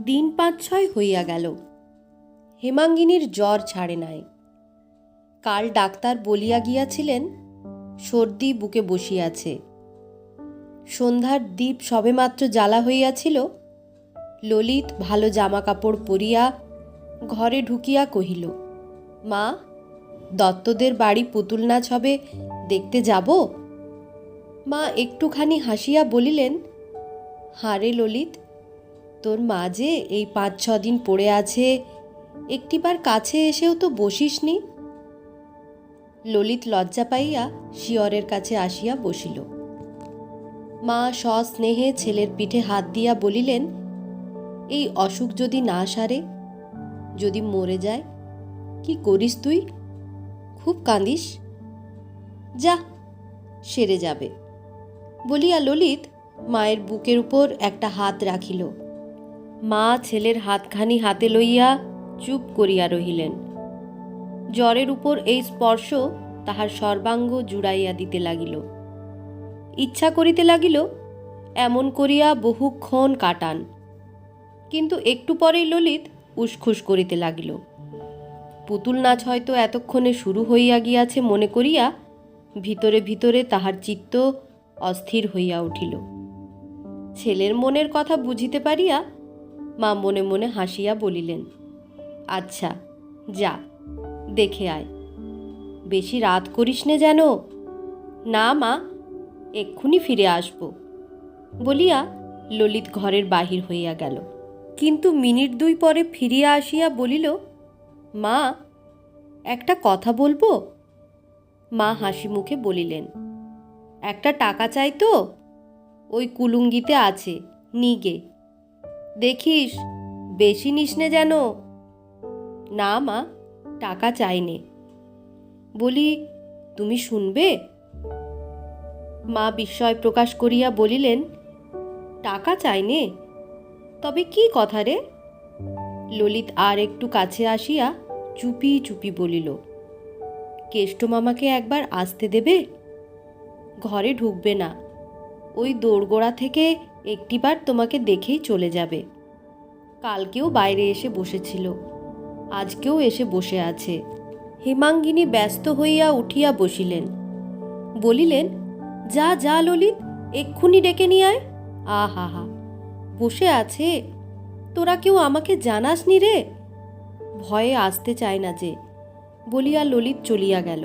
দিন ৫-৬ হইয়া গেল, হেমাঙ্গিনীর জ্বর ছাড়ে নাই। কাল ডাক্তার বলিয়া গিয়াছিলেন সর্দি বুকে বসিয়াছে। সন্ধ্যার দীপ সবেমাত্র জ্বালা হইয়াছিল, ললিত ভালো জামা কাপড় পরিয়া ঘরে ঢুকিয়া কহিল, মা, দত্তদের বাড়ি পুতুল নাচ হবে, দেখতে যাব? মা একটুখানি হাসিয়া বলিলেন, হারে ললিত, তোর মা যে এই ৫-৬ দিন পড়ে আছে, একটিবার কাছে এসেও তো বসিসনি। ললিত লজ্জা পাইয়া শিয়রের কাছে আসিয়া বসিল। মা সস্নেহে ছেলের পিঠে হাত দিয়া বলিলেন, এই অসুখ যদি না সারে, যদি মরে যায়, কি করিস তুই? খুব কাঁদিস। যা, সেরে যাবে বলিয়া ললিত মায়ের বুকের উপর একটা হাত রাখিল। মা ছেলের হাতখানি হাতে লইয়া চুপ করিয়া রহিলেন। জ্বরের উপর এই স্পর্শ তাহার সর্বাঙ্গ জুড়াইয়া দিতে লাগিল। ইচ্ছা করিতে লাগিল এমন করিয়া বহুক্ষণ কাটান, কিন্তু একটু পরেই ললিত উসখুস করিতে লাগিল। পুতুল নাচ হয়তো এতক্ষণে শুরু হইয়া গিয়াছে মনে করিয়া ভিতরে ভিতরে তাহার চিত্ত অস্থির হইয়া উঠিল। ছেলের মনের কথা বুঝিতে পারিয়া মা মনে মনে হাসিয়া বলিলেন, আচ্ছা যা, দেখে আয়, বেশি রাত করিস নে যেন। না মা, এক্ষুনি ফিরে আসব বলিয়া ললিত ঘরের বাহির হইয়া গেল। কিন্তু মিনিট ২ পরে ফিরিয়া আসিয়া বলিল, মা, একটা কথা বলবো? মা হাসি মুখে বলিলেন, একটা টাকা চাই তো, ওই কুলুঙ্গিতে আছে, নিগে। দেখিস বেশি নিস নে যেন। না মা, টাকা চাইনে। বলি, তুমি শুনবে? মা বিস্ময় প্রকাশ করিয়া বলিলেন, টাকা চাইনে? তবে কি কথা রে? ললিত আর একটু কাছে আসিয়া চুপি চুপি বলিল, কেষ্ট মামাকে একবার আসতে দেবে? ঘরে ঢুকবে না, ওই দোরগোড়া থেকে একটিবার তোমাকে দেখেই চলে যাবে। কালকেও বাইরে এসে বসেছিল, আজকেও এসে বসে আছে। হেমাঙ্গিনী ব্যস্ত হইয়া উঠিয়া বসিলেন, বলিলেন, যা যা ললিত, এক্ষুনি ডেকে নিয়ে আয়। আহা হা, বসে আছে, তোরা কেউ আমাকে জানাসনি রে? ভয়ে আসতে চায় না যে, বলিয়া ললিত চলিয়া গেল।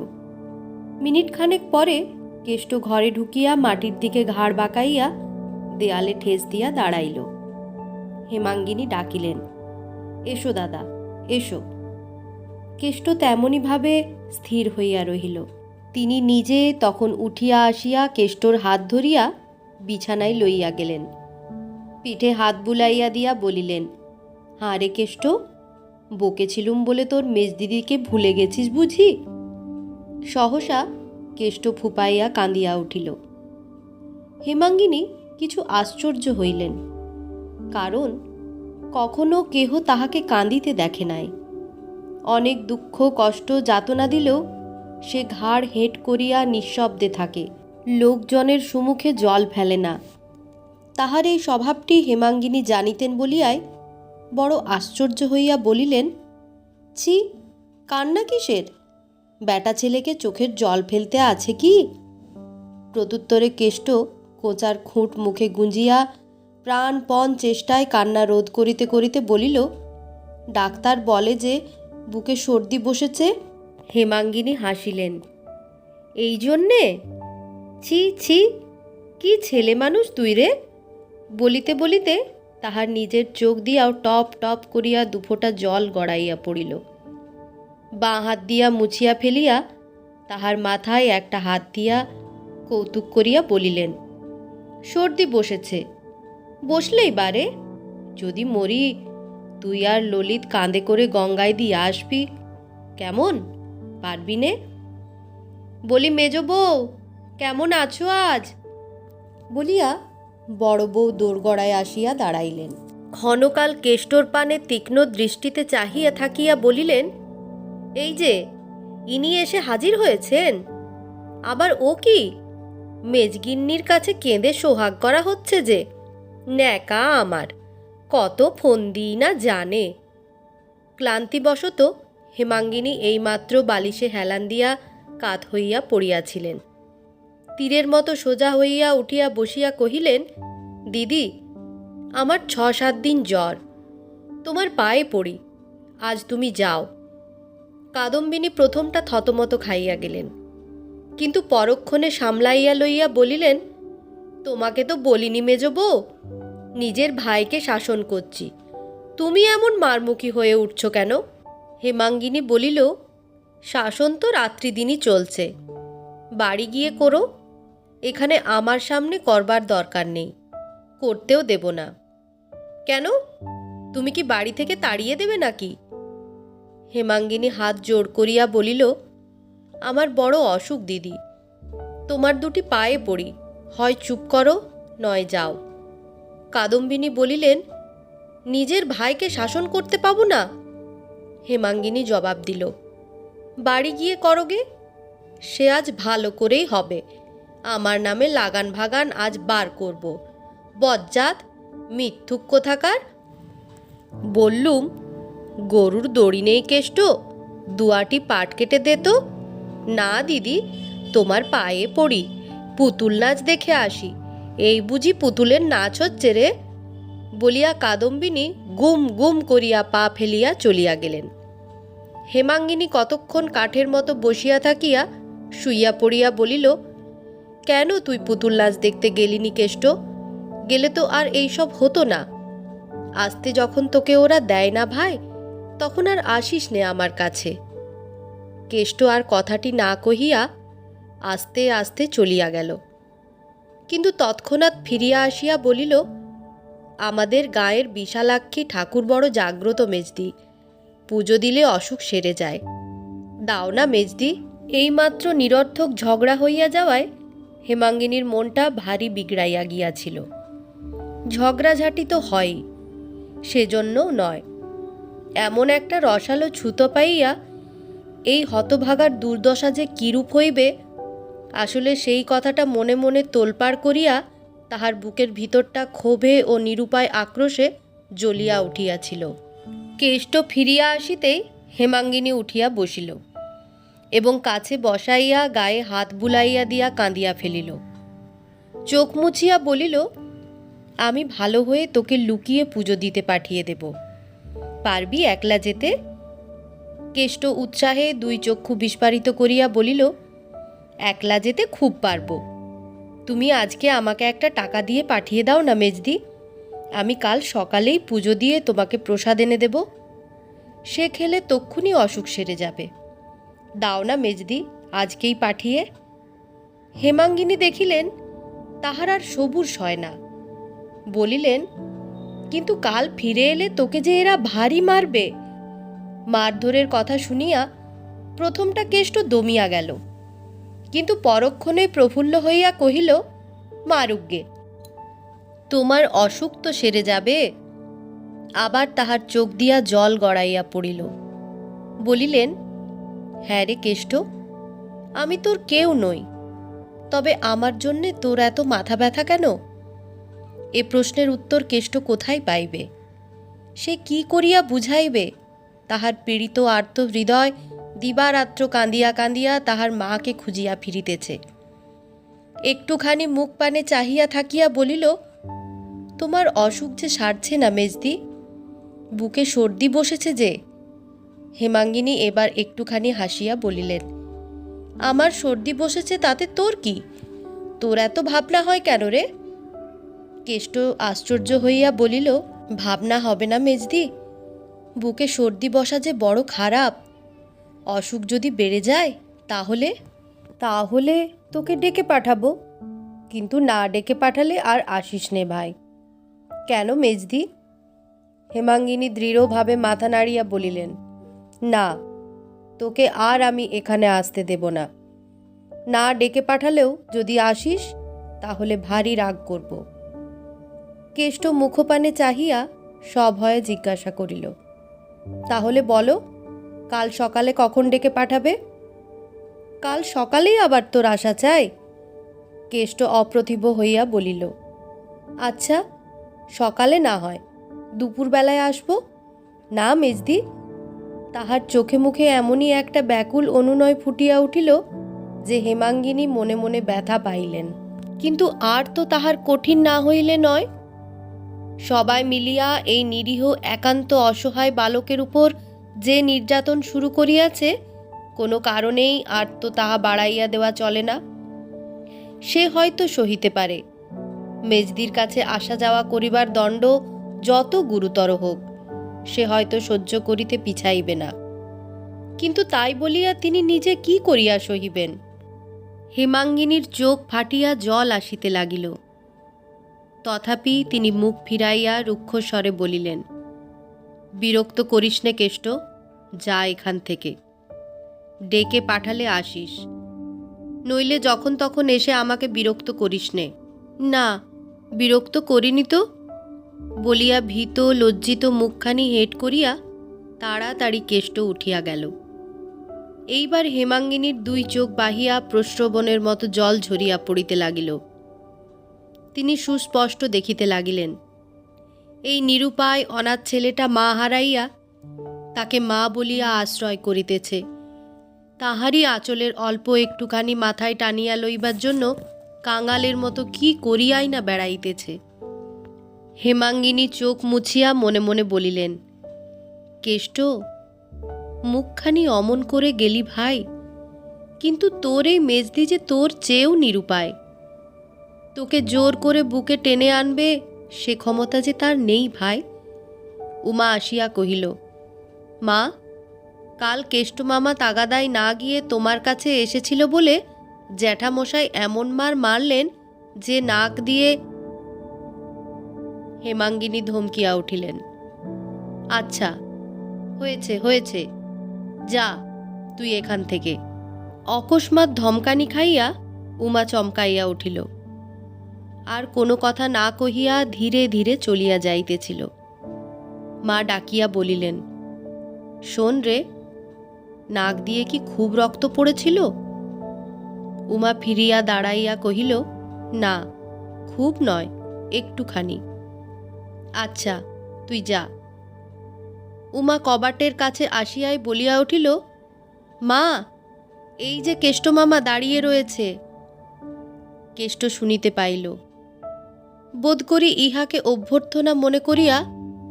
মিনিট খানেক পরে কেষ্ট ঘরে ঢুকিয়া মাটির দিকে ঘাড় বাঁকাইয়া দেয়ালে ঠেস দিয়া দাঁড়াইল। হেমাঙ্গিনী ডাকিলেন, এসো দাদা, এসো। কেষ্ট তেমনি ভাবে স্থির হইয়া রহিল। তিনি নিজে তখন উঠিয়া আসিয়া কেষ্টর হাত ধরিয়া বিছানায় লইয়া গেলেন। পিঠে হাত বুলাইয়া দিয়া বলিলেন, হাঁ রে কেষ্ট, বকেছিলুম বলে তোর মেজদিদিকে ভুলে গেছিস বুঝি? সহসা কেষ্ট ফুপাইয়া কাঁদিয়া উঠিল। হেমাঙ্গিনী কিছু আশ্চর্য হইলেন, কারণ কখনো কেহ তাহাকে কাঁদিতে দেখে নাই। অনেক দুঃখ কষ্ট যাতনা দিলেও সে ঘাড় হেঁট করিয়া নিঃশব্দে থাকে, লোকজনের সম্মুখে জল ফেলে না। তাহার এই স্বভাবটি হেমাঙ্গিনী জানিতেন বলিয়ায় বড় আশ্চর্য হইয়া বলিলেন, ছি, কান্না কিসের? বেটা ছেলেকে চোখের জল ফেলতে আছে কি? প্রত্যুত্তরে কেষ্ট কোঁচার খুঁট মুখে গুঁজিয়া প্রাণপণ চেষ্টায় কান্না রোধ করিতে করিতে বলিল, ডাক্তার বলে যে বুকে সর্দি বসেছে। হেমাঙ্গিনী হাসিলেন, এই জন্যে? ছি ছি, কি ছেলে মানুষ তুই রে? বলিতে বলিতে তাহার নিজের চোখ দিয়াও টপ টপ করিয়া দুফোঁটা জল গড়াইয়া পড়িল। বাঁ হাত দিয়া মুছিয়া ফেলিয়া তাহার মাথায় একটা হাত দিয়া কৌতুক করিয়া বলিলেন, সর্দি বসেছে, বসলেই বারে। যদি মরি, তুই আর ললিত কাঁধে করে গঙ্গায় দিয়ে আসবি, কেমন? পারবি নে? বলি, মেজ বউ, কেমন আছো আজ? বলিয়া বড় বউ দোরগড়ায় আসিয়া দাঁড়াইলেন। ক্ষণকাল কেষ্টর পানে তীক্ষ্ণ দৃষ্টিতে চাহিয়া থাকিয়া বলিলেন, এই যে ইনি এসে হাজির হয়েছেন? আবার ও কি, মেজগিন্নির কাছে কেঁদে সোহাগ করা হচ্ছে যে? ন্যাকা আমার, কত ফোন দিই না জানে। ক্লান্তিবশত হেমাঙ্গিনী এইমাত্র বালিশে হেলান দিয়া কাত হইয়া পড়িয়াছিলেন। তীরের মতো সোজা হইয়া উঠিয়া বসিয়া কহিলেন, দিদি, আমার 6-7 দিন জ্বর, তোমার পায়ে পড়ি, আজ তুমি যাও। কাদম্বিনী প্রথমটা থতমত খাইয়া গেলেন, কিন্তু পরক্ষণে সামলাইয়া লইয়া বলিলেন, তোমাকে তো বলিনি মেজো বউ, নিজের ভাইকে শাসন করছি, তুমি এমন মারমুখী হয়ে উঠছ কেন? হেমাঙ্গিনী বলিল, শাসন তো রাত্রিদিনই চলছে, বাড়ি গিয়ে করো, এখানে আমার সামনে করবার দরকার নেই, করতেও দেব না। কেন, তুমি কি বাড়ি থেকে তাড়িয়ে দেবে নাকি? হেমাঙ্গিনী হাত জোড় করিয়া বলিল, আমার বড় অসুখ দিদি, তোমার দুটি পায়ে পড়ি, হয় চুপ করো নয় যাও। কাদম্বিনী বলিলেন, নিজের ভাইকে শাসন করতে পাবো না? হেমাঙ্গিনী জবাব দিল, বাড়ি গিয়ে করোগে, সে আজ ভালো করেই হবে, আমার নামে লাগান ভাগান আজ বার করব, বজ্জাত মিথ্যুক কোথাকার। বললুম, গরুর দড়ি নেই কেষ্ট, দুয়াটি পাট কেটে দে তো। না দিদি, তোমার পায়ে পড়ি, পুতুল নাচ দেখে আসি, এই বুঝি পুতুলের নাচ হচ্ছে রে? বলিয়া কাদম্বিনী গুম গুম করিয়া পা ফেলিয়া চলিয়া গেলেন। হেমাঙ্গিনী কতক্ষণ কাঠের মতো বসিয়া থাকিয়া শুইয়া পড়িয়া বলিল, কেন তুই পুতুল নাচ দেখতে গেলিনি কেষ্ট? গেলে তো আর এইসব হতো না। আসতে যখন তোকে ওরা দেয় না ভাই, তখন আর আসিস নে আমার কাছে। কেষ্ট আর কথাটি না কহিয়া আস্তে আস্তে চলিয়া গেল, কিন্তু তৎক্ষণাৎ ফিরিয়া আসিয়া বলিল, আমাদের গাঁয়ের বিশালাক্ষী ঠাকুর বড় জাগ্রত মেজদি, পুজো দিলে অসুখ সেরে যায়, দাও না মেজদি। এইমাত্র নিরর্থক ঝগড়া হইয়া যাওয়ায় হেমাঙ্গিনীর মনটা ভারী বিগড়াইয়া গিয়াছিল। ঝগড়াঝাটি তো হয়ই, সেজন্যও নয়, এমন একটা রসালো ছুতো পাইয়া এই হতভাগার দুর্দশা যে কিরূপ হইবে, আসলে সেই কথাটা মনে মনে তোলপাড় করিয়া তাহার বুকের ভিতরটা ক্ষোভে ও নিরুপায় আক্রোশে জ্বলিয়া উঠিয়াছিল। কেষ্ট ফিরিয়া আসিতেই হেমাঙ্গিনী উঠিয়া বসিল এবং কাছে বসাইয়া গায়ে হাত বুলাইয়া দিয়া কাঁদিয়া ফেলিল। চোখ মুছিয়া বলিল, আমি ভালো হয়ে তোকে লুকিয়ে পুজো দিতে পাঠিয়ে দেব, পারবি একলা যেতে? কেষ্ট উৎসাহে দুই চক্ষু বিস্ফারিত করিয়া বলিল, একলা যেতে খুব পারব, তুমি আজকে আমাকে একটা টাকা দিয়ে পাঠিয়ে দাও না মেজদি, আমি কাল সকালেই পুজো দিয়ে তোমাকে প্রসাদ এনে দেব, সে খেলে তক্ষুনি অসুখ সেরে যাবে, দাও না মেজদি, আজকেই পাঠিয়ে। হেমাঙ্গিনী দেখিলেন তাহার আর সবুর সয় না, বলিলেন, কিন্তু কাল ফিরে এলে তোকে যে এরা ভারী মারবে। মারধরের কথা শুনিয়া প্রথমটা কেষ্ট দমিয়া গেল, কিন্তু পরক্ষণে প্রফুল্ল হইয়া কহিল, মারুগ্গে, তোমার অসুখ তো সেরে যাবে। আবার তাহার চোখ দিয়া জল গড়াইয়া পড়িল। বলিলেন, হ্যাঁ রে কেষ্ট, আমি তোর কেউ নই, তবে আমার জন্যে তোর এত মাথা ব্যথা কেন? এ প্রশ্নের উত্তর কেষ্ট কোথায় পাইবে? সে কি করিয়া বুঝাইবে তাহার পীড়িত আর্ত হৃদয় দিবারাত্র কাঁদিয়া কাঁদিয়া তাহার মাকে খুঁজিয়া ফিরিতেছে। একটুখানি মুখ পানে চাহিয়া থাকিয়া বলিল, তোমার অসুখ যে সারছে না মেজদি, বুকে সর্দি বসেছে যে। হেমাঙ্গিনী এবার একটুখানি হাসিয়া বলিলেন, আমার সর্দি বসেছে তাতে তোর কি? তোর এত ভাবনা হয় কেন রে? কেষ্ট আশ্চর্য হইয়া বলিল, ভাবনা হবে না মেজদি, বুকে সর্দি বসা যে বড় খারাপ, অসুখ যদি বেড়ে যায় তাহলে তাহলে তোকে ডেকে পাঠাবো, কিন্তু না ডেকে পাঠালে আর আসিস নে ভাই। কেন মেজদি? হেমাঙ্গিনী দৃঢ়ভাবে মাথা নাড়িয়া বলিলেন, না, তোকে আর আমি এখানে আসতে দেব না, না ডেকে পাঠালেও যদি আসিস তাহলে ভারী রাগ করব। কেষ্ট মুখপানে চাহিয়া সভয়ে জিজ্ঞাসা করিল, তাহলে বলো, কাল সকালে কখন ডেকে পাঠাবে? কাল সকালেই আবার তোর আসা চাই? কেষ্ট অপ্রতিভ হইয়া বলিল, আচ্ছা, সকালে না হয়, দুপুরবেলায় আসব? না মেজদি। তাহার চোখে মুখে এমনই একটা ব্যাকুল অনুনয় ফুটিয়া উঠিল যে হেমাঙ্গিনী মনে মনে ব্যথা পাইলেন। কিন্তু আর তো তাহার কঠিন না হইলে নয়। সবাই মিলিয়া এই নিরীহ একান্ত অসহায় বালকের উপর যে নির্যাতন শুরু করিয়াছে, কোনো কারণেই আর তো তাহা বাড়াইয়া দেওয়া চলে না। সে হয়তো সহিতে পারে, মেজদির কাছে আসা যাওয়া করিবার দণ্ড যত গুরুতর হোক সে হয়তো সহ্য করিতে পিছাইবে না, কিন্তু তাই বলিয়া তিনি নিজে কি করিয়া সহিবেন? হেমাঙ্গিনীর চোখ ফাটিয়া জল আসিতে লাগিল। তথাপি তিনি মুখ ফিরাইয়া রুক্ষস্বরে বলিলেন, বিরক্ত করিস নে কেষ্ট, যা এখান থেকে। ডেকে পাঠালে আসিস, নইলে যখন তখন এসে আমাকে বিরক্ত করিস নে। না, বিরক্ত করিনি তো, বলিয়া ভীত লজ্জিত মুখখানি হেঁট করিয়া তাড়াতাড়ি কেষ্ট উঠিয়া গেল। এইবার হেমাঙ্গিনীর দুই চোখ বাহিয়া প্রস্রবণের মতো জল ঝরিয়া পড়িতে লাগিল। তিনি সুস্পষ্ট দেখিতে লাগিলেন, এই নিরুপায় অনাথ ছেলেটা মা হারাইয়া তাকে মা বলিয়া আশ্রয় করিতেছে। তাহারই আঁচলের অল্প একটুখানি মাথায় টানিয়া লইবার জন্য কাঙালের মতো কি করিয়াই না বেড়াইতেছে। হেমাঙ্গিনী চোখ মুছিয়া মনে মনে বলিলেন, কেষ্ট, মুখখানি অমন করে গেলি ভাই, কিন্তু তোর এই মেজদি যে তোর চেয়েও নিরুপায়। তোকে জোর করে বুকে টেনে আনবে সে ক্ষমতা যে তার নেই ভাই। উমা আসিয়া কহিল, মা, কাল কেষ্ট মামা তাগাদায় না গিয়ে তোমার কাছে এসেছিল বলে জ্যাঠামশাই এমন মার মারলেন যে নাক দিয়ে। হেমাঙ্গিনী ধমকিয়া উঠিলেন, আচ্ছা, হয়েছে হয়েছে, যা তুই এখান থেকে। অকস্মাৎ ধমকানি খাইয়া উমা চমকাইয়া উঠিল, আর কোনো কথা না কহিয়া ধীরে ধীরে চলিয়া যাইতেছিল। মা ডাকিয়া বলিলেন, শোন রে, নাক দিয়ে কি খুব রক্ত পড়েছিল? উমা ফিরিয়া দাঁড়াইয়া কহিল, না, খুব নয়, একটুখানি। আচ্ছা, তুই যা। উমা কবাটের কাছে আসিয়াই বলিয়া উঠিল, মা, এই যে কেষ্ট মামা দাঁড়িয়ে রয়েছে। কেষ্ট শুনিতে পাইল। বোধ করি ইহাকে অভ্যর্থনা মনে করিয়া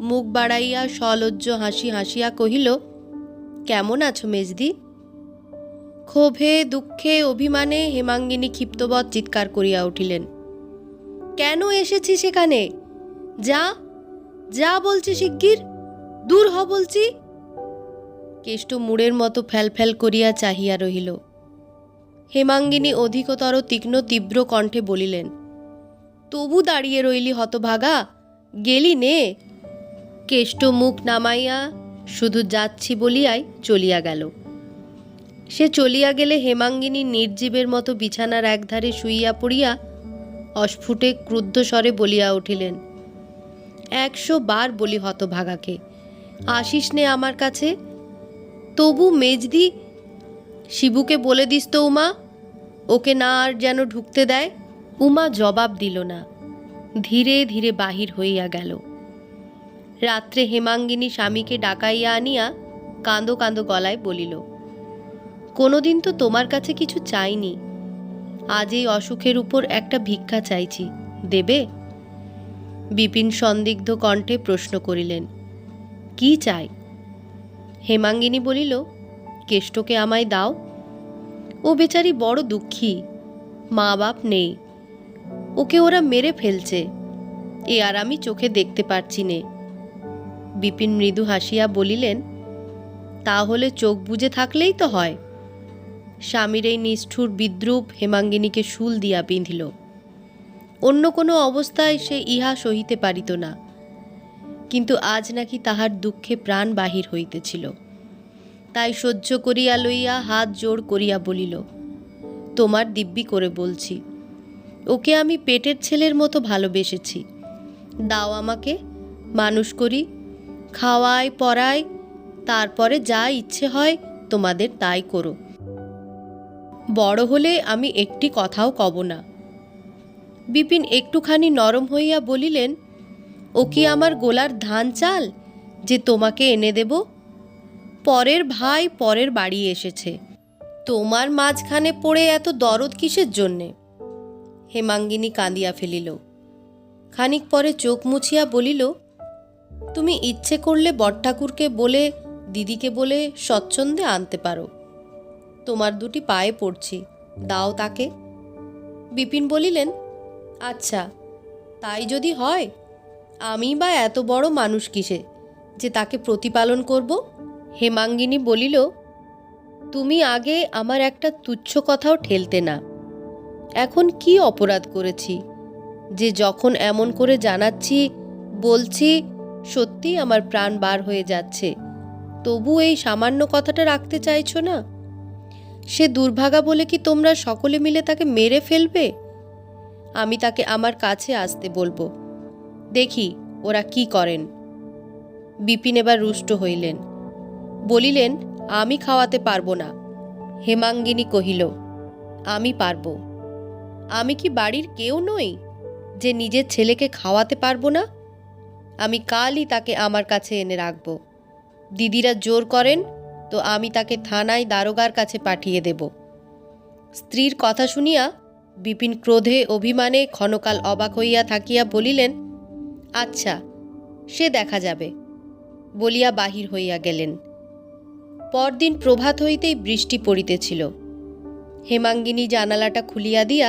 মুখ বাড়াইয়া সলজ্জ হাসি হাসিয়া কহিল, কেমন আছো মেজদি? ক্ষোভে দুঃখে অভিমানে হেমাঙ্গিনী ক্ষিপ্তবৎ চিৎকার করিয়া উঠিলেন, কেন এসেছি সেখানে? যা যা বলছি, শিগগির দূর হ বলছি। কেষ্ট মুড়ের মতো ফ্যালফ্যাল করিয়া চাহিয়া রহিল। হেমাঙ্গিনী অধিকতর তীক্ষ্ণ তীব্র কণ্ঠে বলিলেন, তবু দাঁড়িয়ে রইলি হতভাগা, গেলি নে। কেষ্ট মুখ নামাইয়া শুধু যাচ্ছি বলিয়াই চলিয়া গেল। সে চলিয়া গেলে হেমাঙ্গিনী নির্জীবের মতো বিছানার একধারে শুইয়া পড়িয়া অস্ফুটে ক্রুদ্ধ স্বরে বলিয়া উঠিলেন, 100 বার বলি হতভাগাকে, আসিস নে আমার কাছে। তবু মেজদি, শিবুকে বলে দিস তো উমা, ওকে না আর যেন ঢুকতে দেয়। উমা জবাব দিল না, ধীরে ধীরে বাহির হইয়া গেল। রাত্রে হেমাঙ্গিনী স্বামীকে ডাকাইয়া আনিয়া কাঁদো কাঁদো গলায় বলিল, কোনোদিন তো তোমার কাছে কিছু চাইনি, আজ এই অসুখের উপর একটা ভিক্ষা চাইছি, দেবে? বিপিন সন্দিগ্ধ কণ্ঠে প্রশ্ন করিলেন, কি চাই? হেমাঙ্গিনী বলিল, কেষ্টকে আমায় দাও। ও বেচারি বড় দুঃখী, মা বাপ নেই, ওকে ওরা মেরে ফেলছে, এ আর আমি চোখে দেখতে পারছি নে। বিপিন মৃদু হাসিয়া বলিলেন, তাহলে চোখ বুজে থাকলেই তো হয়। স্বামীর এই নিষ্ঠুর বিদ্রূপ হেমাঙ্গিনীকে শুল দিয়া বিঁধিল। অন্য কোনো অবস্থায় সে ইহা সহিতে পারিত না, কিন্তু আজ নাকি তাহার দুঃখে প্রাণ বাহির হইতেছিল। তাই সহ্য করিয়া লইয়া হাত জোড় করিয়া বলিল, তোমার দিব্যি করে বলছি, ওকে আমি পেটের ছেলের মতো ভালোবেসেছি। দাও আমাকে, মানুষ করি, খাওয়াই পড়াই, তারপরে যা ইচ্ছে হয় তোমাদের তাই করো। বড় হলে আমি একটি কথাও কব না। বিপিন একটুখানি নরম হইয়া বলিলেন, ও কি আমার গোলার ধান চাল যে তোমাকে এনে দেব? পরের ভাই পরের বাড়ি এসেছে, তোমার মাঝখানে পড়ে এত দরদ কিসের জন্যে? হেমাঙ্গিনী কাঁদিয়া ফেলিল। খানিক পরে চোখ মুছিয়া বলিল, তুমি ইচ্ছে করলে বড়ঠাকুরকে বলে, দিদিকে বলে স্বচ্ছন্দে আনতে পারো। তোমার দুটি পায়ে পড়ছি, দাও তাকে। বিপিন বলিলেন, আচ্ছা, তাই যদি হয়, আমি বা এত বড় মানুষ কিসে যে তাকে প্রতিপালন করব? হেমাঙ্গিনী বলিল, তুমি আগে আমার একটা তুচ্ছ কথাও ঠেলতে না। এখন কি অপরাধ করেছি যে যখন এমন করে জানাচ্ছি, বলছি, সত্যি আমার প্রাণ বার হয়ে যাচ্ছে, তবু এই সামান্য কথাটা রাখতে চাইছো না? সে দুর্ভাগা বলে কি তোমরা সকলে মিলে তাকে মেরে ফেলবে? আমি তাকে আমার কাছে আসতে বলবো, দেখি ওরা কি করেন। বিপিন এবার রুষ্ট হইলেন, বলিলেন, আমি খাওয়াতে পারবো না। হেমাঙ্গিনী কহিল, আমি পারবো। আমি কি বাড়ির কেউ নই যে নিজের ছেলেকে খাওয়াতে পারবো না? আমি কালই তাকে আমার কাছে এনে রাখব। দিদিরা জোর করেন তো আমি তাকে থানায় দারোগার কাছে পাঠিয়ে দেব। স্ত্রীর কথা শুনিয়া বিপিন ক্রোধে অভিমানে ক্ষণকাল অবাক হইয়া থাকিয়া বলিলেন, আচ্ছা, সে দেখা যাবে, বলিয়া বাহির হইয়া গেলেন। পরদিন প্রভাত হইতেই বৃষ্টি পড়িতেছিল। হেমাঙ্গিনী জানালাটা খুলিয়া দিয়া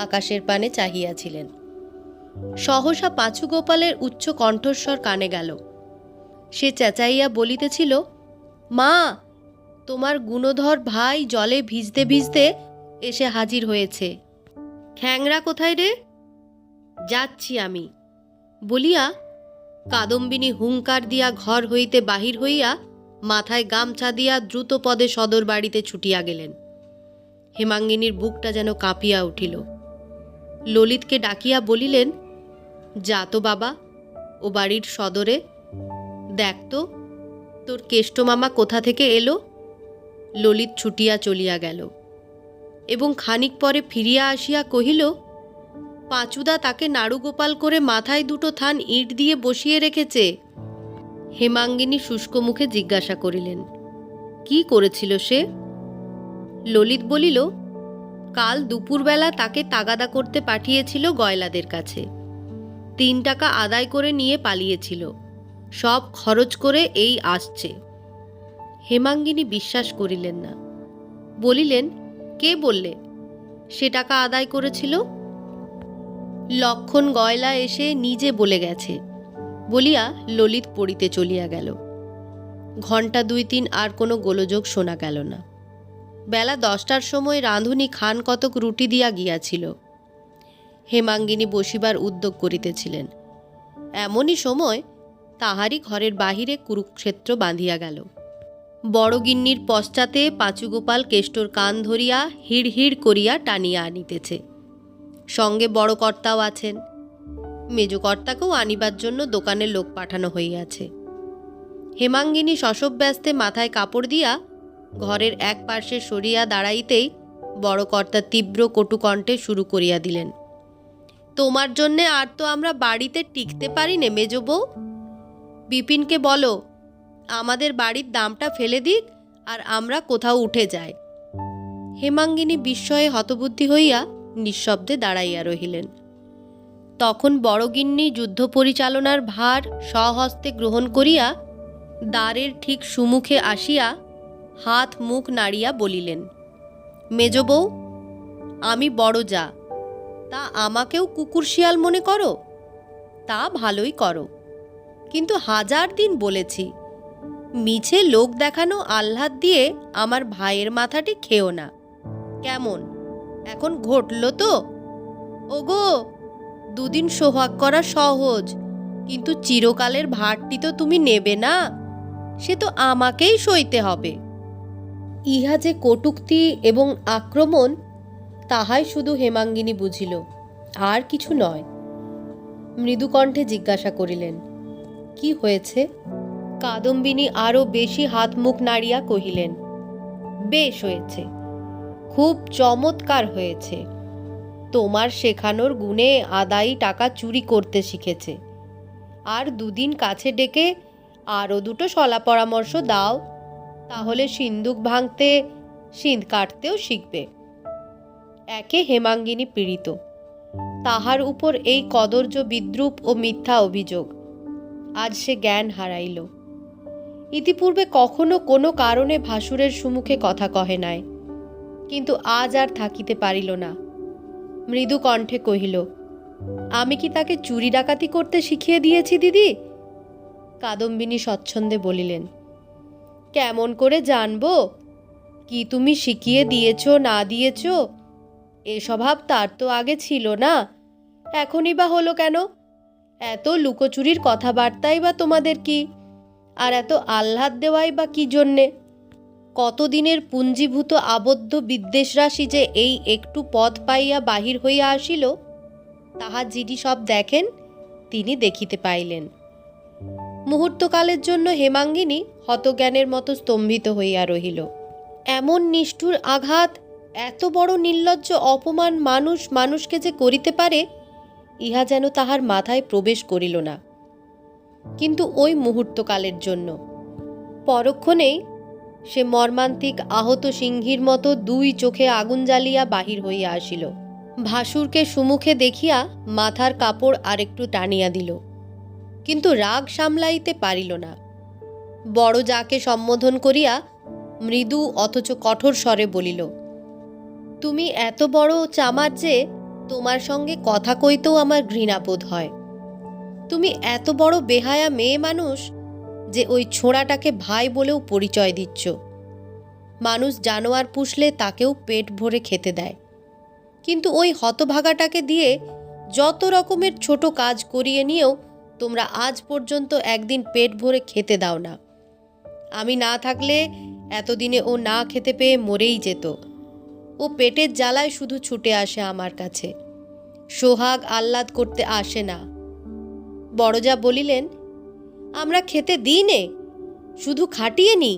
আকাশের পানে চাহিয়াছিলেন। সহসা পাঁচু গোপালের উচ্চ কণ্ঠস্বর কানে গেল। সে চেঁচাইয়া বলিতেছিল, মা, তোমার গুণধর ভাই জলে ভিজতে ভিজতে এসে হাজির হয়েছে। খ্যাংরা কোথায় রে? যাচ্ছি আমি, বলিয়া কাদম্বিনী হুঙ্কার দিয়া ঘর হইতে বাহির হইয়া মাথায় গামছা দিয়া দ্রুত পদে সদর বাড়িতে ছুটিয়া গেলেন। হেমাঙ্গিনীর বুকটা যেন কাঁপিয়া উঠিল। ললিতকে ডাকিয়া বলিলেন, যা তো বাবা, ও বাড়ির সদরে দেখ তো তোর কেষ্টমামা কোথা থেকে এলো। ললিত ছুটিয়া চলিয়া গেল এবং খানিক পরে ফিরিয়া আসিয়া কহিল, পাঁচুদা তাকে নাড়ুগোপাল করে মাথায় দুটো থান ইট দিয়ে বসিয়ে রেখেছে। হেমাঙ্গিনী শুষ্ক মুখে জিজ্ঞাসা করিলেন, কি করেছিল সে? ললিত বলিল, কাল দুপুরবেলা তাকে তাগাদা করতে পাঠিয়েছিল গয়লাদের কাছে। 3 টাকা আদায় করে নিয়ে পালিয়েছিল, সব খরচ করে এই আসছে। হেমাঙ্গিনী বিশ্বাস করিলেন না, বলিলেন, কে বললে সে টাকা আদায় করেছিল? লক্ষণ গয়লা এসে নিজে বলে গেছে, বলিয়া ললিত পড়িতে চলিয়া গেল। ঘণ্টা 2-3 আর কোনো গোলযোগ শোনা গেল না। বেলা 10টার সময় রাঁধুনি খান কতক রুটি দিয়া গিয়াছিল। হেমাঙ্গিনী বসিবার উদ্যোগ করিতেছিলেন, এমনই সময় তাহারই ঘরের বাহিরে কুরুক্ষেত্র বাঁধিয়া গেল। বড় গিন্নির পশ্চাতে পাঁচুগোপাল কেষ্টর কান ধরিয়া হিড় হিড় করিয়া টানিয়া আনিতেছে। সঙ্গে বড় কর্তাও আছেন। মেজকর্তাকেও আনিবার জন্য দোকানে লোক পাঠানো হইয়াছে। হেমাঙ্গিনী শশব্যস্তে মাথায় কাপড় দিয়া ঘরের এক পার্শ্বে সরিয়া দাঁড়াইতেই বড় কর্তা তীব্র কটুকণ্ঠে শুরু করিয়া দিলেন, তোমার জন্যে আর তো আমরা বাড়িতে টিকতে পারি নে মেজ বউ। বিপিনকে বলো আমাদের বাড়ির দামটা ফেলে দিক আর আমরা কোথাও উঠে যাই। হেমাঙ্গিনী বিস্ময়ে হতবুদ্ধি হইয়া নিঃশব্দে দাঁড়াইয়া রহিলেন। তখন বড়গিন্নি যুদ্ধ পরিচালনার ভার স্বহস্তে গ্রহণ করিয়া দ্বারের ঠিক সুমুখে আসিয়া হাত মুখ নাড়িয়া বলিলেন, মেজ বউ, আমি বড় যা, তা আমাকেও কুকুর শিয়াল মনে করো? তা ভালোই করো, কিন্তু 1000 দিন বলেছি, মিছে লোক দেখানো আহ্লাদ দিয়ে আমার ভাইয়ের মাথাটি খেও না। কেমন এখন ঘটল তো? ওগো, 2 দিন সোহাগ করা সহজ, কিন্তু চিরকালের ভারটি তো তুমি নেবে না, সে তো আমাকেই সইতে হবে। ইহা যে কটূক্তি এবং আক্রমণ তাহাই শুধু হেমাঙ্গিনী বুঝিল, আর কিছু নয়। মৃদুকণ্ঠে জিজ্ঞাসা করিলেন, কি হয়েছে? কাদম্বিনী আরও বেশি হাত মুখ নাড়িয়া কহিলেন, বেশ হয়েছে, খুব চমৎকার হয়েছে। তোমার শেখানোর গুণে আদায়ী টাকা চুরি করতে শিখেছে। আর দুদিন কাছে ডেকে আরও দুটো শলা পরামর্শ দাও, তাহলে সিন্দুক ভাঙতে সিঁধ কাটতেও শিখবে। একে হেমাঙ্গিনী পীড়িত, তাহার উপর এই কদর্য বিদ্রূপ ও মিথ্যা অভিযোগ। আজ সে জ্ঞান হারাইল। ইতিপূর্বে কখনো কোনো কারণে ভাসুরের সম্মুখে কথা কহে নাই, কিন্তু আজ আর থাকিতে পারিল না। মৃদু কণ্ঠে কহিল, আমি কি তাকে চুরি ডাকাতি করতে শিখিয়ে দিয়েছি দিদি? কাদম্বিনী স্বচ্ছন্দে বলিলেন, কেমন করে জানবো কি তুমি শিখিয়ে দিয়েছ না দিয়েছ? এ স্বভাব তার তো আগে ছিল না, এখনই বা হলো কেন? এত লুকোচুরির কথাবার্তাই বা তোমাদের কি, আর এত আহ্লাদ দেওয়াই বা কি জন্যে? কতদিনের পুঞ্জীভূত আবদ্ধ বিদ্বেষ রাশি যে এই একটু পথ পাইয়া বাহির হইয়া আসিল, তাহা যিনি সব দেখেন তিনি দেখিতে পাইলেন। মুহূর্তকালের জন্য হেমাঙ্গিনী হতজ্ঞানের মতো স্তম্ভিত হইয়া রহিল। এমন নিষ্ঠুর আঘাত, এত বড় নির্লজ্জ অপমান মানুষ মানুষকে যে করিতে পারে, ইহা যেন তাহার মাথায় প্রবেশ করিল না। কিন্তু ওই মুহূর্তকালের জন্য। পরক্ষণেই সে মর্মান্তিক আহত সিংহীর মতো দুই চোখে আগুন জ্বালিয়া বাহির হইয়া আসিল। ভাসুরকে সুমুখে দেখিয়া মাথার কাপড় আরেকটু টানিয়া দিল, কিন্তু রাগ সামলাইতে পারিল না। বড় যাকে সম্বোধন করিয়া মৃদু অথচ কঠোর স্বরে বলিল, তুমি এত বড় চামার যে তোমার সঙ্গে কথা কইতেও আমার ঘৃণাবোধ হয়। তুমি এত বড় বেহায়া মেয়ে মানুষ যে ওই ছোঁড়াটাকে ভাই বলেও পরিচয় দিচ্ছ। মানুষ জানোয়ার পুষলে তাকেও পেট ভরে খেতে দেয়, কিন্তু ওই হতভাগাটাকে দিয়ে যত রকমের ছোট কাজ করিয়ে নিয়েও তোমরা আজ পর্যন্ত একদিন পেট ভরে খেতে দাও না। আমি না থাকলে এতদিনে ও না খেতে পেয়ে মরেই যেত। ও পেটের জ্বালায় শুধু ছুটে আসে আমার কাছে, সোহাগ আহ্লাদ করতে আসে না। বড়জা বলিলেন, আমরা খেতে দিই নে, শুধু খাটিয়ে নি,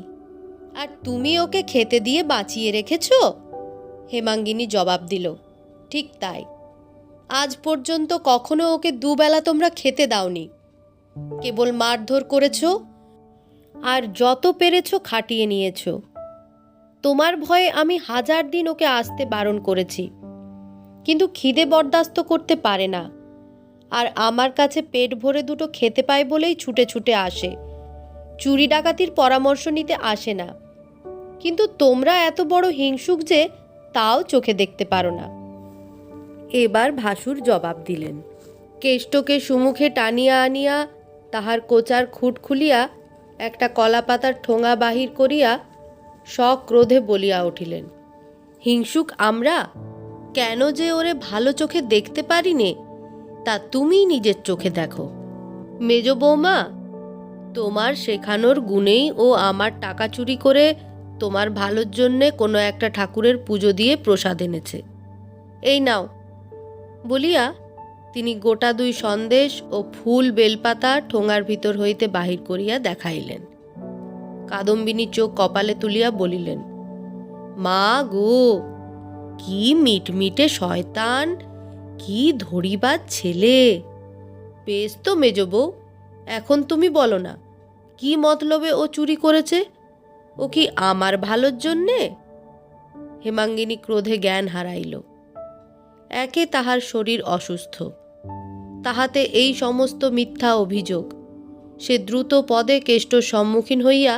আর তুমি ওকে খেতে দিয়ে বাঁচিয়ে রেখেছ? হেমাঙ্গিনী জবাব দিল, ঠিক তাই। আজ পর্যন্ত কখনো ওকে দুবেলা তোমরা খেতে দাওনি, কেবল মারধর করেছ আর যত পেরেছ খাটিয়ে নিয়েছ। তোমার ভয়ে আমি 1000 দিন ওকে আসতে বারণ করেছি, কিন্তু খিদে বরদাস্ত করতে পারে না, আর আমার কাছে পেট ভরে দুটো খেতে পায় বলেই ছুটে ছুটে আসে। চুরি ডাকাতির পরামর্শ নিতে আসে না। কিন্তু তোমরা এত বড় হিংসুক যে তাও চোখে দেখতে পারো না। এবার ভাসুর জবাব দিলেন। কেষ্টকে সুমুখে টানিয়া আনিয়া তাহার কোচার খুঁট খুলিয়া একটা কলাপাতার ঠোঙা বাহির করিয়া সক্রোধে বলিয়া উঠিলেন, হিংসুক আমরা? কেন যে ওরে ভালো চোখে দেখতে পারি নে, তা তুমি নিজের চোখে দেখো। মেজ বৌমা, তোমার শেখানোর গুণেই ও আমার টাকা চুরি করে তোমার ভালোর জন্যে কোনো একটা ঠাকুরের পুজো দিয়ে প্রসাদ এনেছে। এই নাও। বলিয়া তিনি গোটা 2 সন্দেশ ও ফুল বেলপাতা ঠোঙার ভিতর হইতে বাহির করিয়া দেখাইলেন। কাদম্বিনী চোখ কপালে তুলিয়া বলিলেন, মা গো, কি মিটমিটে শয়তান, কি ধরিবার ছেলে! বেশ তো মেজ বউ, এখন তুমি বলো না, কি মতলবে ও চুরি করেছে? ও কি আমার ভালোর জন্যে? হেমাঙ্গিনী ক্রোধে জ্ঞান হারাইল। একে তাহার শরীর অসুস্থ, তাহাতে এই সমস্ত মিথ্যা অভিযোগ। সে দ্রুত পদে কেষ্টর সম্মুখীন হইয়া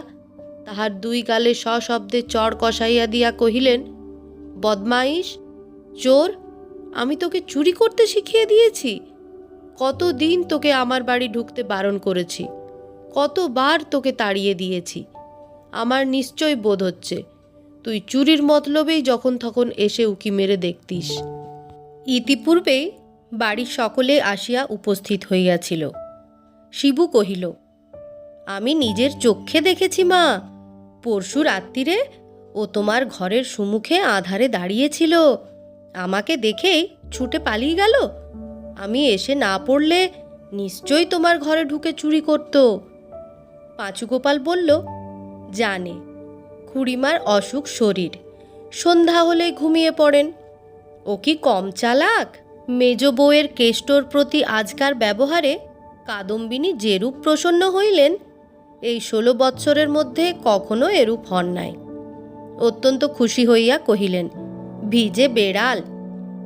তাহার 2 গালে সশব্দে চড় কষাইয়া দিয়া কহিলেন, বদমাইশ, চোর, আমি তোকে চুরি করতে শিখিয়ে দিয়েছি? কতদিন তোকে আমার বাড়ি ঢুকতে বারণ করেছি, কতবার তোকে তাড়িয়ে দিয়েছি। আমার নিশ্চয় বোধ হচ্ছে তুই চুরির মতলবেই যখন তখন এসে উকি মেরে দেখতিস। ইতিপূর্বেই বাড়ির সকলে আসিয়া উপস্থিত হইয়াছিল। শিবু কহিল, আমি নিজের চক্ষে দেখেছি মা, পরশু রাত্রিরে ও তোমার ঘরের সম্মুখে আধারে দাঁড়িয়েছিল। আমাকে দেখেই ছুটে পালিয়ে গেল। আমি এসে না পড়লে নিশ্চয়ই তোমার ঘরে ঢুকে চুরি করত। পাঁচুগোপাল বলল, জানে, খুড়িমার অসুখ শরীর, সন্ধ্যা হলে ঘুমিয়ে পড়েন। ও কি কম চালাক? মেজ বউয়ের কেষ্টর প্রতি আজকার ব্যবহারে কাদম্বিনী যেরূপ প্রসন্ন হইলেন, এই 16 বৎসরের মধ্যে কখনো এরূপ হন নাই। অত্যন্ত খুশি হইয়া কহিলেন, ভিজে বেড়াল,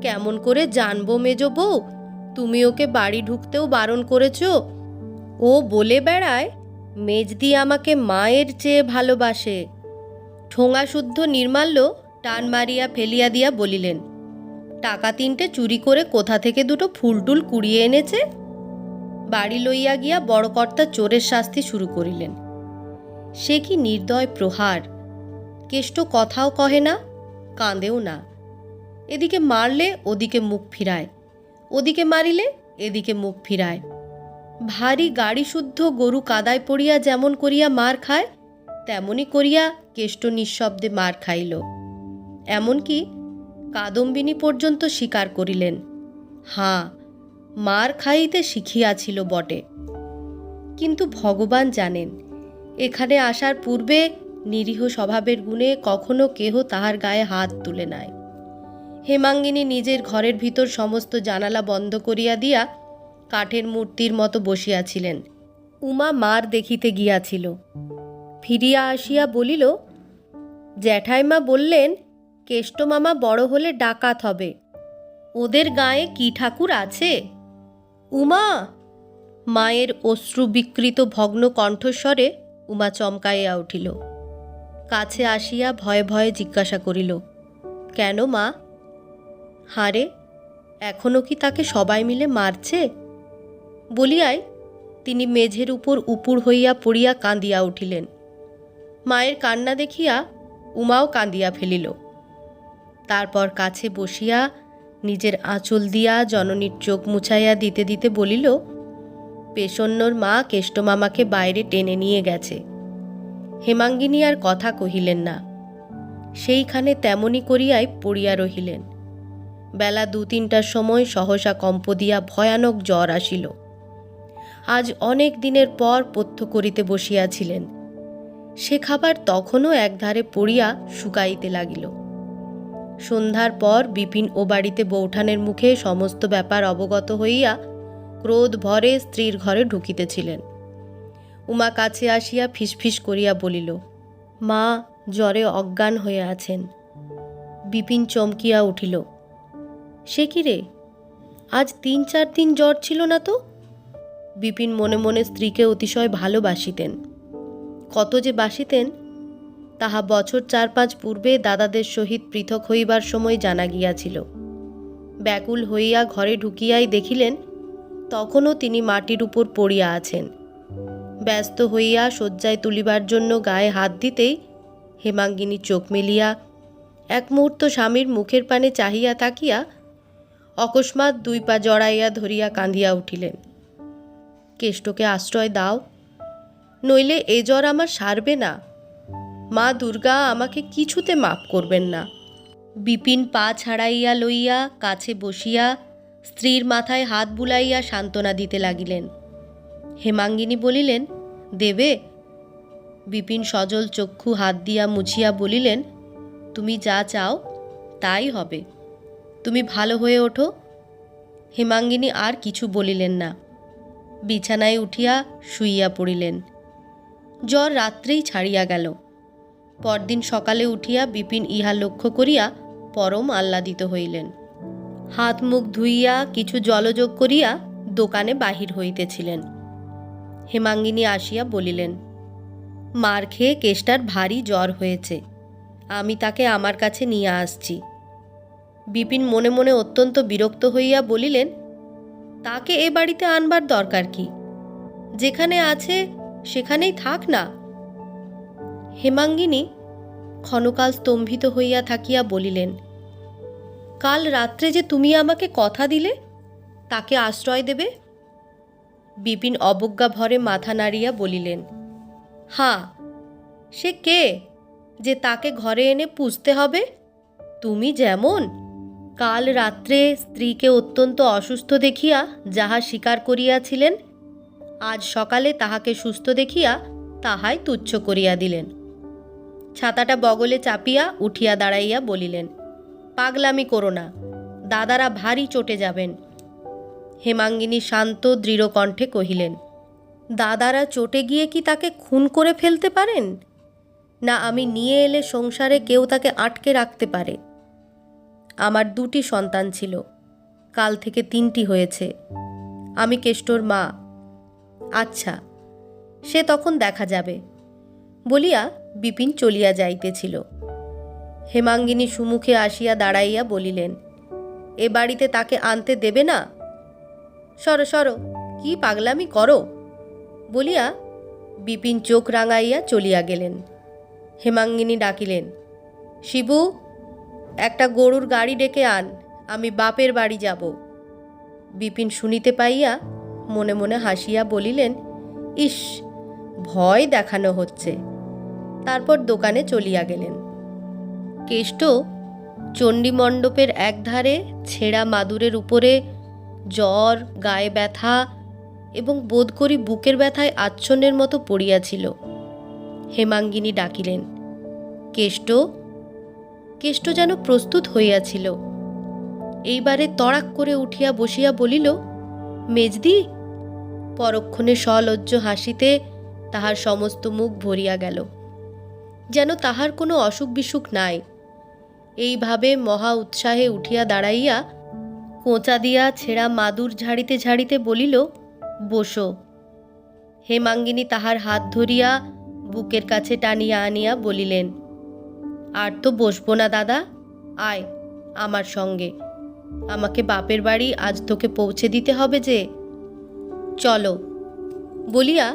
কেমন করে জানবো মেজ বউ, তুমি ওকে বাড়ি ঢুকতেও বারণ করেছ। ও বলে বেড়ায় মেজদি আমাকে মায়ের চেয়ে ভালোবাসে। ঠোঙা শুদ্ধ নির্মাল্য টান মারিয়া ফেলিয়া দিয়া বলিলেন, টাকা 3টে চুরি করে কোথা থেকে 2টো ফুলটুল কুড়িয়ে এনেছে। বাড়ি লইয়া গিয়া বড় কর্তা চোরের শাস্তি শুরু করিলেন। সে কি নির্দয় প্রহার! কেষ্ট কথাও কহে না, কাঁদেও না। এদিকে মারলে ওদিকে মুখ ফিরায়, ওদিকে মারিলে এদিকে মুখ ফিরায়। ভারী গাড়ি শুদ্ধ গরু কাদায় পড়িয়া যেমন করিয়া মার খায়, তেমনি করিয়া কেষ্ট নিঃশব্দে মার খাইল। এমনকি কাদম্বিনী পর্যন্ত স্বীকার করিলেন, হাঁ, মার খাইতে শিখিয়াছিল বটে। কিন্তু ভগবান জানেন, এখানে আসার পূর্বে নিরীহ স্বভাবের গুণে কখনো কেহ তাহার গায়ে হাত তুলে নাই। হেমাঙ্গিনী নিজের ঘরের ভিতর সমস্ত জানালা বন্ধ করিয়া দিয়া কাঠের মূর্তির মতো বসিয়াছিলেন। উমা মার দেখিতে গিয়াছিল। ফিরিয়া আসিয়া বলিল, জ্যাঠাইমা বললেন কেষ্টমামা বড় হলে ডাকাত হবে। ওদের গায়ে কি ঠাকুর আছে? উমা! মায়ের অশ্রু বিকৃত ভগ্ন কণ্ঠস্বরে উমা চমকাইয়া উঠিল। কাছে আসিয়া ভয়ে ভয়ে জিজ্ঞাসা করিল, কেন মা? হারে, এখনো কি তাকে সবাই মিলে মারছে? বলিয়াই তিনি মেঝের উপর উপুড় হইয়া পড়িয়া কাঁদিয়া উঠিলেন। মায়ের কান্না দেখিয়া উমাও কাঁদিয়া ফেলিল। তারপর কাছে বসিয়া নিজের আঁচল দিয়া জননীর চোখ মুছাইয়া দিতে দিতে বলিল, পেশন্যর মা কেষ্টমামাকে বাইরে টেনে নিয়ে গেছে। হেমাঙ্গিনী আর কথা কহিলেন না, সেইখানে তেমনি করিয়াই পড়িয়া রহিলেন। বেলা 2-3টার সময় সহসা কম্প দিয়া ভয়ানক জ্বর আসিল। আজ অনেক দিনের পর পথ্য করিতে বসিয়াছিলেন। সে খাবার তখনও একধারে পড়িয়া শুকাইতে লাগিল। সন্ধ্যার পর বিপিন ও বাড়িতে বৌঠানের মুখে সমস্ত ব্যাপার অবগত হইয়া ক্রোধ ভরে স্ত্রীর ঘরে ঢুকিতেছিলেন। উমা কাছে আসিয়া ফিসফিস করিয়া বলিল, মা জ্বরে অজ্ঞান হয়ে আছেন। বিপিন চমকিয়া উঠিল। সে কি রে, আজ 3-4 দিন জ্বর ছিল না তো? বিপিন মনে মনে স্ত্রীকে অতিশয় ভালোবাসিতেন। কত যে বাসিতেন তাহা বছর 4-5 পূর্বে দাদাদের সহিত পৃথক হইবার সময় জানা গিয়াছিল। ব্যাকুল হইয়া ঘরে ঢুকিয়াই দেখিলেন তখনও তিনি মাটির উপর পড়িয়া আছেন। ব্যস্ত হইয়া শয্যায় তুলিবার জন্য গায়ে হাত দিতেই হেমাঙ্গিনী চোখ মেলিয়া এক মুহূর্ত স্বামীর মুখের পানে চাহিয়া তাকিয়া অকস্মাৎ 2 পা জড়াইয়া ধরিয়া কাঁদিয়া উঠিলেন। কেষ্টকে আশ্রয় দাও, নইলে এ জ্বর আমার সারবে না। মা দুর্গা আমাকে কিছুতে মাপ করবেন না। বিপিন পা ছাড়াইয়া লইয়া কাছে বসিয়া স্ত্রীর মাথায় হাত বুলাইয়া সান্ত্বনা দিতে লাগিলেন। হেমাঙ্গিনী বলিলেন, দেবে? বিপিন সজল চক্ষু হাত দিয়া মুছিয়া বলিলেন, তুমি যা চাও তাই হবে, তুমি ভালো হয়ে ওঠো। হেমাঙ্গিনী আর কিছু বলিলেন না, বিছানায় উঠিয়া শুইয়া পড়িলেন। জ্বর রাত্রেই ছাড়িয়া গেল। পরদিন সকালে উঠিয়া বিপিন ইহা লক্ষ্য করিয়া পরম আহ্লাদিত হইলেন। হাত মুখ ধুইয়া কিছু জলযোগ করিয়া দোকানে বাহির হইতেছিলেন। হেমাঙ্গিনী আসিয়া বলিলেন, মার খেয়ে কেষ্টার ভারী জ্বর হয়েছে, আমি তাকে আমার কাছে নিয়ে আসছি। বিপিন মনে মনে অত্যন্ত বিরক্ত হইয়া বলিলেন, তাকে এ বাড়িতে আনবার দরকার কি? যেখানে আছে সেখানেই থাক না। হেমাঙ্গিনী ক্ষণকাল স্তম্ভিত হইয়া থাকিয়া বলিলেন, কাল রাত্রে যে তুমি আমাকে কথা দিলে তাকে আশ্রয় দেবে। বিপিন অবজ্ঞা ভরে মাথা নাড়িয়া বলিলেন, হাঁ, সে কে যে তাকে ঘরে এনে পুষতে হবে? তুমি যেমন কাল রাত্রে স্ত্রীকে অত্যন্ত অসুস্থ দেখিয়া যাহা স্বীকার করিয়াছিলেন, আজ সকালে তাহাকে সুস্থ দেখিয়া তাহাই তুচ্ছ করিয়া দিলেন। ছাতাটা বগলে চাপিয়া উঠিয়া দাঁড়াইয়া বলিলেন, পাগলামি করো না, দাদারা ভারী চটে যাবেন। হেমাঙ্গিনী শান্ত দৃঢ় কণ্ঠে কহিলেন, দাদারা চটে গিয়ে কি তাকে খুন করে ফেলতে পারেন? না আমি নিয়ে এলে সংসারে কেউ তাকে আটকে রাখতে পারে? আমার 2টি সন্তান ছিল, কাল থেকে 3টি হয়েছে। আমি কেষ্টর মা। আচ্ছা, সে তখন দেখা যাবে বলিয়া বিপিন চলিয়া যাইতেছিল। হেমাঙ্গিনী সুমুখে আসিয়া দাঁড়াইয়া বলিলেন, এ বাড়িতে তাকে আনতে দেবে না? সরো সরো, কি পাগলামি করো বলিয়া বিপিন চোখ রাঙাইয়া চলিয়া গেলেন। হেমাঙ্গিনী ডাকিলেন, শিবু, একটা গরুর গাড়ি ডেকে আন, আমি বাপের বাড়ি যাব। বিপিন শুনিতে পাইয়া মনে মনে হাসিয়া বলিলেন, ইস, ভয় দেখানো হচ্ছে। তারপর দোকানে চলিয়া গেলেন। কেষ্ট চণ্ডীমণ্ডপের একধারে ছেঁড়া মাদুরের উপরে জ্বর, গায়ে ব্যথা এবং বোধ করি বুকের ব্যথায় আচ্ছন্নের মতো পড়িয়াছিল। হেমাঙ্গিনী ডাকিলেন, কেষ্ট। কেষ্ট যেন প্রস্তুত হইয়াছিল। এইবারে তড়াক করে উঠিয়া বসিয়া বলিল, মেজদি। পরক্ষণে সলজ্জ হাসিতে তাহার সমস্ত মুখ ভরিয়া গেল, যেন তাহার কোনো অসুখ বিসুখ নাই। এইভাবে মহা উৎসাহে উঠিয়া দাঁড়াইয়া কোঁচা দিয়া ছেঁড়া মাদুর ঝাড়িতে ঝাড়িতে বলিল, বসো। হেমাঙ্গিনী তাহার হাত ধরিয়া বুকের কাছে টানিয়া আনিয়া বলিলেন, আর তো বসবো না দাদা, আয় আমার সঙ্গে। আমাকে বাপের বাড়ি আজ তোকে পৌঁছে দিতে হবে যে, চলো। বলিয়া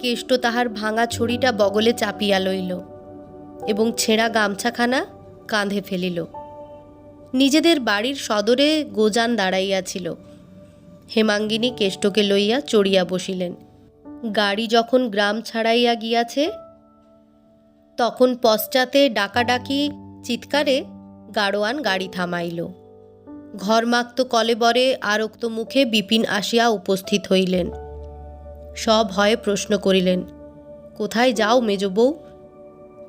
কেষ্ট তাহার ভাঙা ছড়িটা বগলে চাপিয়া লইল এবং ছেঁড়া গামছাখানা কাঁধে ফেলিল। নিজেদের বাড়ির সদরে গোজান দাঁড়াইয়াছিল। হেমাঙ্গিনী কেষ্টকে লইয়া চড়িয়া বসিলেন। গাড়ি যখন গ্রাম ছাড়াইয়া গিয়াছে, তখন পশ্চাতে ডাকাডাকি চিৎকারে গাড়োয়ান গাড়ি থামাইল। ঘরমাক্ত কলেবরে আরক্ত মুখে বিপিন আসিয়া উপস্থিত হইলেন। সভয়ে প্রশ্ন করিলেন, কোথায় যাও মেজ বউ?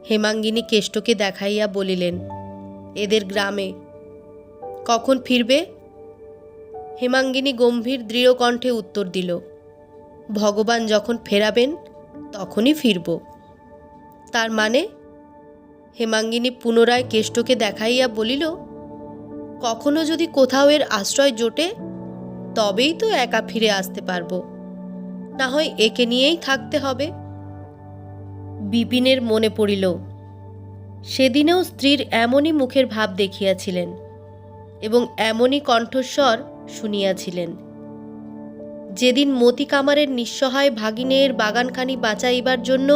হেমাঙ্গিনী কেষ্টকে দেখাইয়া বলিলেন, এদের গ্রামে। কখন ফিরবে? হেমাঙ্গিনী গম্ভীর দৃঢ় কণ্ঠে উত্তর দিল, ভগবান যখন ফেরাবেন তখনই ফিরব। তার মানে? হেমাঙ্গিনী পুনরায় কেষ্টকে দেখাইয়া বলিল, কখনো যদি কোথাও এর আশ্রয় জোটে তবেই তো একা ফিরে আসতে পারব, না হয় একে নিয়েই থাকতে হবে। বিপিনের মনে পড়িল, সেদিনেও স্ত্রীর এমনই মুখের ভাব দেখিয়াছিলেন এবং এমনই কণ্ঠস্বর শুনিয়াছিলেন। যেদিন মতি কামারের নিঃসহায় ভাগিনের বাগানখানি বাঁচাইবার জন্য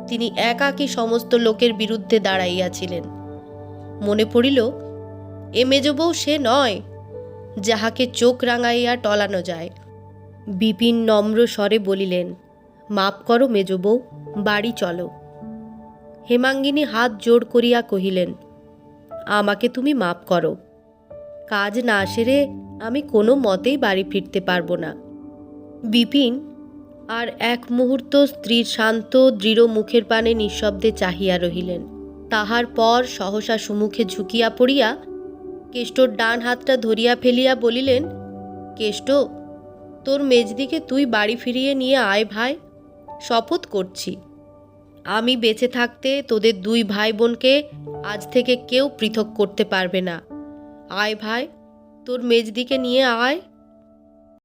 তিনি একাকী সমস্ত লোকের বিরুদ্ধে দাঁড়াইয়াছিলেন। মনে পড়িল, এ মেজবউ সে নয় যাহাকে চোখ রাঙাইয়া টলানো যায়। বিপিন নম্র স্বরে বলিলেন, মাপ করো মেজবউ, বাড়ি চলো। হেমাঙ্গিনী হাত জোড় করিয়া কহিলেন, আমাকে তুমি মাপ করো, কাজ না সেরে আমি কোনো মতেই বাড়ি ফিরতে পারবো না। বিপিন আর এক মুহূর্ত স্ত্রীর শান্ত দৃঢ় মুখের পানে নিঃশব্দে চাহিয়া রহিলেন। তাহার পর সহসা সুমুখে ঝুঁকিয়া পড়িয়া কেষ্টর ডান হাতটা ধরিয়া ফেলিয়া বলিলেন, কেষ্ট, তোর মেজদিকে তুই বাড়ি ফিরিয়ে নিয়ে আয় ভাই, শপথ করছি। আমি বেঁচে থাকতে তোদের 2 ভাই বোনকে আজ থেকে কেউ পৃথক করতে পারবে না। আয় ভাই, তোর মেজদিকে নিয়ে আয়।